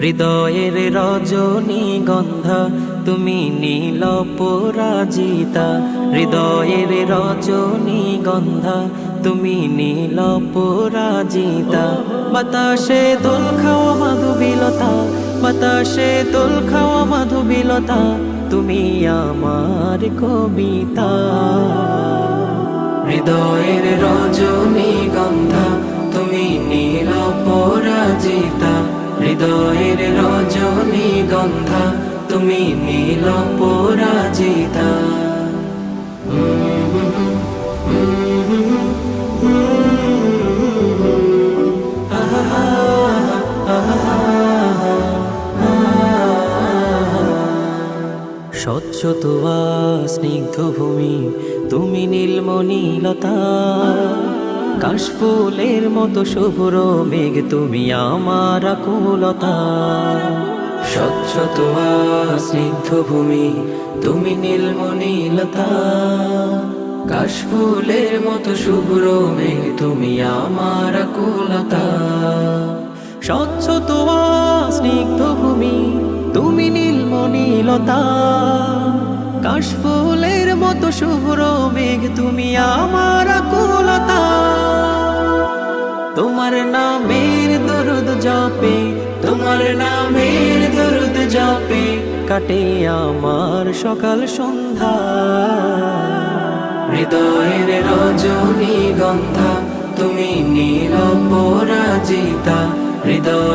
হৃদয়ের রজনীগন্ধা তুমি নীল পরাজিতা, হৃদয়ের রজনীগন্ধা তুমি নীল পরাজিতা। বাতাসে দোল খাওয়া মাধুবিলতা, বাতাসে দোল খাওয়া মাধুবিলতা, তুমি আমার কবিতা। হৃদয়ের রজনীগন্ধা তুমি নীল পরাজিতা, হৃদয়ের রজনীগন্ধা তুমি নীল পরাজিতা। স্বচ্ছ তোয়া স্নিগ্ধ ভূমি তুমি নীলমণিলতা, কাশফুলের মতো শুভ্র মেঘ তুমি আমার আকুলতা। স্বচ্ছ তোয়া স্নিগ্ধ ভূমি তুমি নীলমণিলতা, কাশফুলের মতো শুভ্র মেঘ তুমি আমার আকুলতা। স্বচ্ছ তোয়া স্নিগ্ধ ভূমি তুমি নীলমণিলতা, কাশফুলের মতো শুভ্র মেঘ তুমি আমার আকুলতা। তোমার নামের দরুদ জপে, তোমার নামের দরুদ জপে কাটে আমার সকাল সন্ধ্যা। হৃদয়ের রজনীগন্ধা তুমি নীল পরাজিতা, হৃদয়